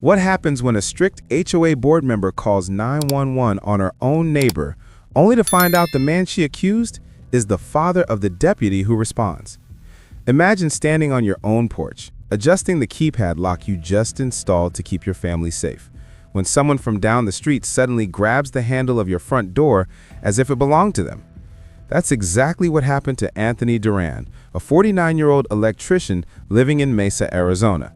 What happens when a strict HOA board member calls 911 on her own neighbor, only to find out the man she accused is the father of the deputy who responds? Imagine standing on your own porch, adjusting the keypad lock you just installed to keep your family safe, when someone from down the street suddenly grabs the handle of your front door as if it belonged to them. That's exactly what happened to Anthony Duran, a 49-year-old electrician living in Mesa, Arizona.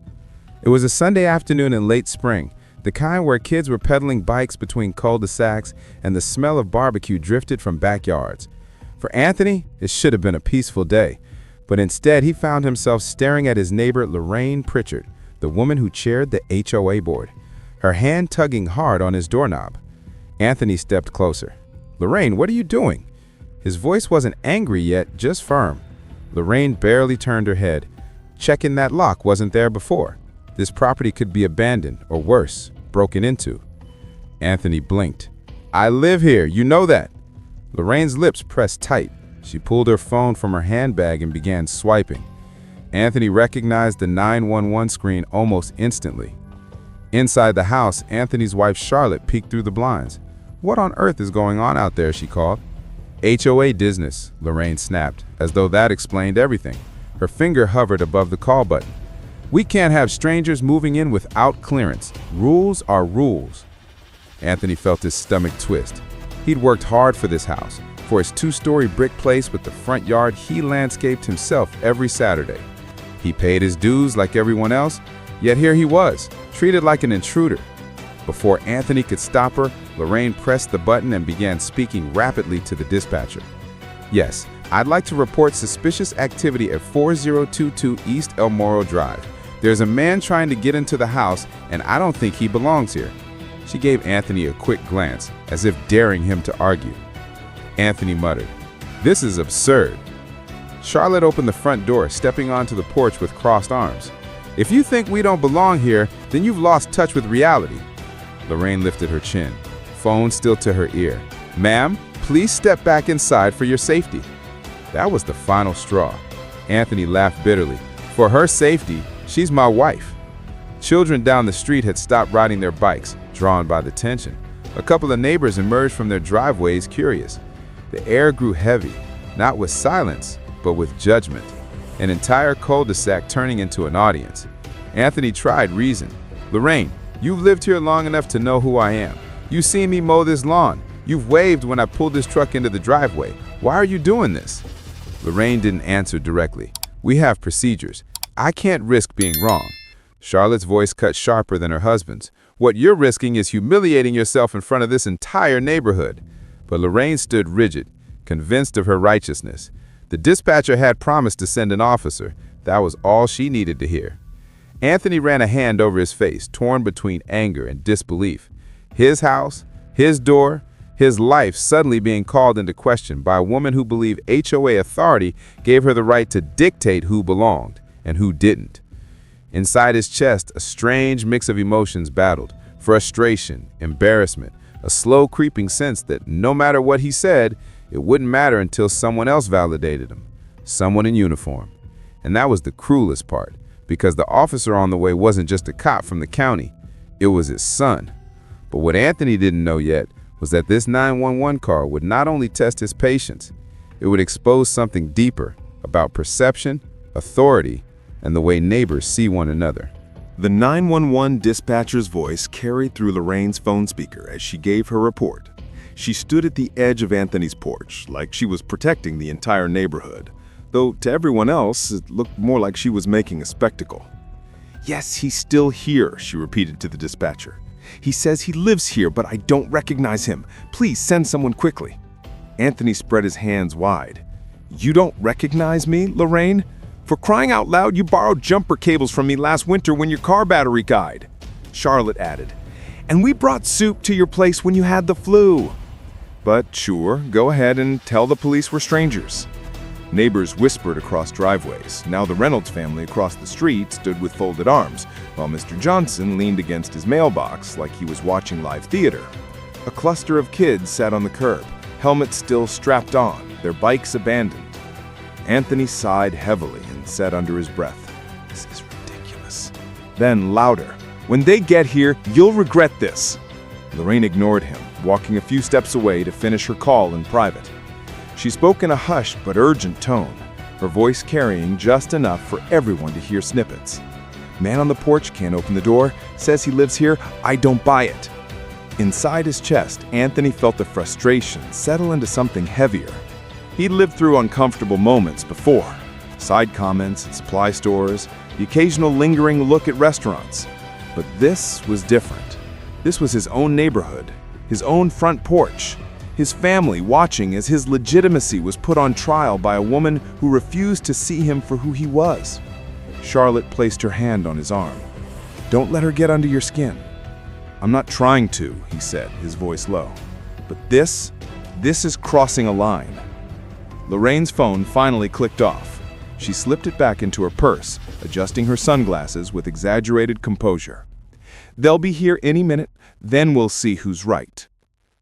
It was a Sunday afternoon in late spring, the kind where kids were pedaling bikes between cul-de-sacs and the smell of barbecue drifted from backyards. For Anthony, it should have been a peaceful day, but instead he found himself staring at his neighbor Lorraine Pritchard, the woman who chaired the HOA board, her hand tugging hard on his doorknob. Anthony stepped closer. "Lorraine, what are you doing?" His voice wasn't angry yet, just firm. Lorraine barely turned her head. "Checking that lock wasn't there before. This property could be abandoned, or worse, broken into." Anthony blinked. "I live here, you know that." Lorraine's lips pressed tight. She pulled her phone from her handbag and began swiping. Anthony recognized the 911 screen almost instantly. Inside the house, Anthony's wife Charlotte peeked through the blinds. "What on earth is going on out there?" she called. "HOA business," Lorraine snapped, as though that explained everything. Her finger hovered above the call button. "We can't have strangers moving in without clearance. Rules are rules." Anthony felt his stomach twist. He'd worked hard for this house, for his two-story brick place with the front yard he landscaped himself every Saturday. He paid his dues like everyone else, yet here he was, treated like an intruder. Before Anthony could stop her, Lorraine pressed the button and began speaking rapidly to the dispatcher. "Yes, I'd like to report suspicious activity at 4022 East El Moro Drive. There's a man trying to get into the house, and I don't think he belongs here." She gave Anthony a quick glance, as if daring him to argue. Anthony muttered, "This is absurd." Charlotte opened the front door, stepping onto the porch with crossed arms. "If you think we don't belong here, then you've lost touch with reality." Lorraine lifted her chin, phone still to her ear. "Ma'am, please step back inside for your safety." That was the final straw. Anthony laughed bitterly. "For her safety, she's my wife." Children down the street had stopped riding their bikes, drawn by the tension. A couple of neighbors emerged from their driveways, curious. The air grew heavy, not with silence, but with judgment. An entire cul-de-sac turning into an audience. Anthony tried reason. "Lorraine, you've lived here long enough to know who I am. You've seen me mow this lawn. You've waved when I pulled this truck into the driveway. Why are you doing this?" Lorraine didn't answer directly. "We have procedures. I can't risk being wrong." Charlotte's voice cut sharper than her husband's. "What you're risking is humiliating yourself in front of this entire neighborhood." But Lorraine stood rigid, convinced of her righteousness. The dispatcher had promised to send an officer. That was all she needed to hear. Anthony ran a hand over his face, torn between anger and disbelief. His house, his door, his life suddenly being called into question by a woman who believed HOA authority gave her the right to dictate who belonged and who didn't. Inside his chest, a strange mix of emotions battled: frustration, embarrassment, a slow creeping sense that no matter what he said, it wouldn't matter until someone else validated him, someone in uniform. And that was the cruelest part, because the officer on the way wasn't just a cop from the county, it was his son. But what Anthony didn't know yet was that this 911 call would not only test his patience, it would expose something deeper about perception, authority, and the way neighbors see one another. The 911 dispatcher's voice carried through Lorraine's phone speaker as she gave her report. She stood at the edge of Anthony's porch, like she was protecting the entire neighborhood, though to everyone else, it looked more like she was making a spectacle. "Yes, he's still here," she repeated to the dispatcher. "He says he lives here, but I don't recognize him. Please send someone quickly." Anthony spread his hands wide. "You don't recognize me, Lorraine? For crying out loud, you borrowed jumper cables from me last winter when your car battery died." Charlotte added, "And we brought soup to your place when you had the flu." "But sure, go ahead and tell the police we're strangers." Neighbors whispered across driveways. Now the Reynolds family across the street stood with folded arms, while Mr. Johnson leaned against his mailbox like he was watching live theater. A cluster of kids sat on the curb, helmets still strapped on, their bikes abandoned. Anthony sighed heavily and said under his breath, "This is ridiculous." Then louder, When they get here, you'll regret this." Lorraine ignored him, walking a few steps away to finish her call in private. She spoke in a hushed but urgent tone, her voice carrying just enough for everyone to hear snippets. "Man on the porch can't open the door, says he lives here, I don't buy it." Inside his chest, Anthony felt the frustration settle into something heavier. He'd lived through uncomfortable moments before. Side comments at supply stores, the occasional lingering look at restaurants. But this was different. This was his own neighborhood, his own front porch, his family watching as his legitimacy was put on trial by a woman who refused to see him for who he was. Charlotte placed her hand on his arm. "Don't let her get under your skin." "I'm not trying to," he said, his voice low. "But this is crossing a line." Lorraine's phone finally clicked off. She slipped it back into her purse, adjusting her sunglasses with exaggerated composure. "They'll be here any minute, then we'll see who's right."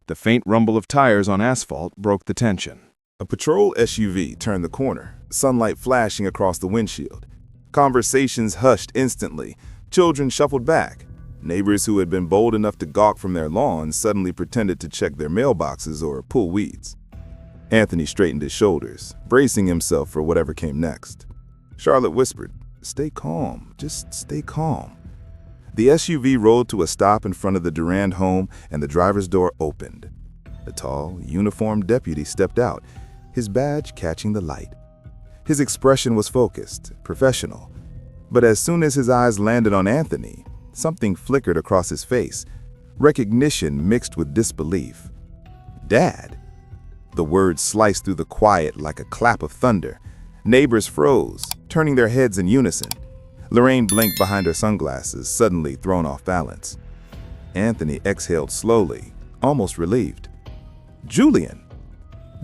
The faint rumble of tires on asphalt broke the tension. A patrol SUV turned the corner, sunlight flashing across the windshield. Conversations hushed instantly. Children shuffled back. Neighbors who had been bold enough to gawk from their lawns suddenly pretended to check their mailboxes or pull weeds. Anthony straightened his shoulders, bracing himself for whatever came next. Charlotte whispered, "Stay calm, just stay calm." The SUV rolled to a stop in front of the Durand home and the driver's door opened. A tall, uniformed deputy stepped out, his badge catching the light. His expression was focused, professional. But as soon as his eyes landed on Anthony, something flickered across his face, recognition mixed with disbelief. "Dad?" The words sliced through the quiet like a clap of thunder. Neighbors froze, turning their heads in unison. Lorraine blinked behind her sunglasses, suddenly thrown off balance. Anthony exhaled slowly, almost relieved. "Julian!"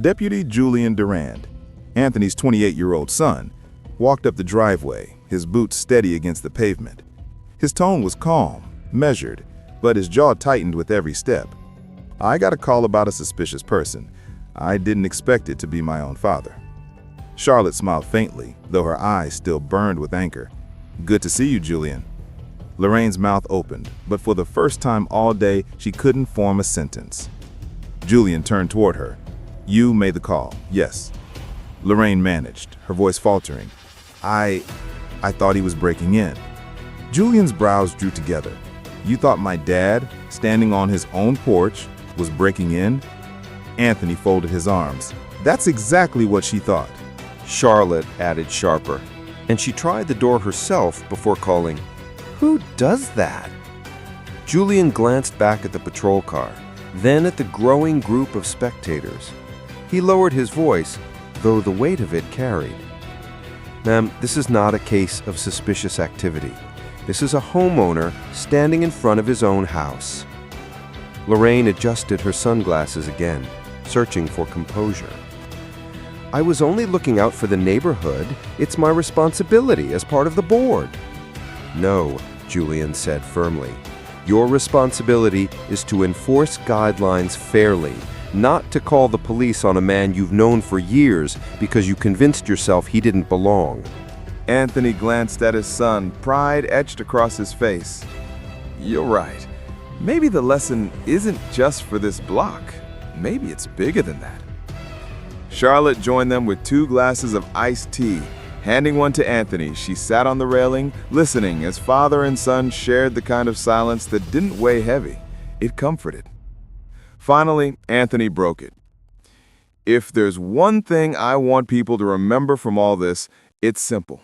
Deputy Julian Durand, Anthony's 28-year-old son, walked up the driveway, his boots steady against the pavement. His tone was calm, measured, but his jaw tightened with every step. "I got a call about a suspicious person. I didn't expect it to be my own father." Charlotte smiled faintly, though her eyes still burned with anger. "Good to see you, Julian." Lorraine's mouth opened, but for the first time all day, she couldn't form a sentence. Julian turned toward her. "You made the call, yes." Lorraine managed, her voice faltering. I thought he was breaking in." Julian's brows drew together. "You thought my dad, standing on his own porch, was breaking in?" Anthony folded his arms. "That's exactly what she thought." Charlotte added sharper, and she tried the door herself before calling, "Who does that?" Julian glanced back at the patrol car, then at the growing group of spectators. He lowered his voice, though the weight of it carried. "Ma'am, this is not a case of suspicious activity. This is a homeowner standing in front of his own house." Lorraine adjusted her sunglasses again, searching for composure. "I was only looking out for the neighborhood. It's my responsibility as part of the board." "No," Julian said firmly. "Your responsibility is to enforce guidelines fairly, not to call the police on a man you've known for years because you convinced yourself he didn't belong." Anthony glanced at his son, pride etched across his face. "You're right. Maybe the lesson isn't just for this block. Maybe it's bigger than that." Charlotte joined them with 2 glasses of iced tea. Handing one to Anthony, she sat on the railing, listening as father and son shared the kind of silence that didn't weigh heavy. It comforted. Finally, Anthony broke it. "If there's one thing I want people to remember from all this, it's simple.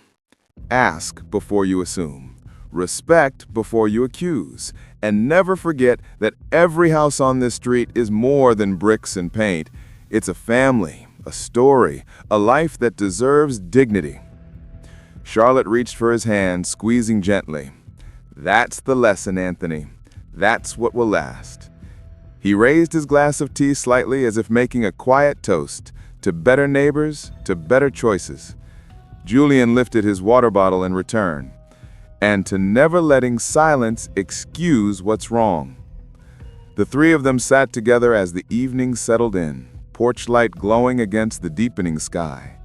Ask before you assume. Respect before you accuse. And never forget that every house on this street is more than bricks and paint. It's a family, a story, a life that deserves dignity." Charlotte reached for his hand, squeezing gently. "That's the lesson, Anthony. That's what will last." He raised his glass of tea slightly as if making a quiet toast to better neighbors, to better choices. Julian lifted his water bottle in return. And to never letting silence excuse what's wrong. The 3 of them sat together as the evening settled in, porch light glowing against the deepening sky.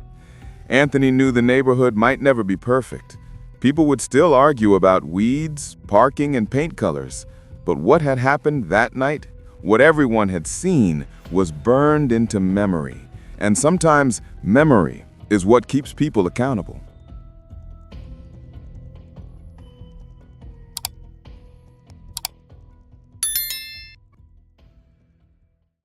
Anthony knew the neighborhood might never be perfect, People would still argue about weeds, parking, and paint colors. But what had happened that night, what everyone had seen, was burned into memory. And sometimes memory is what keeps people accountable.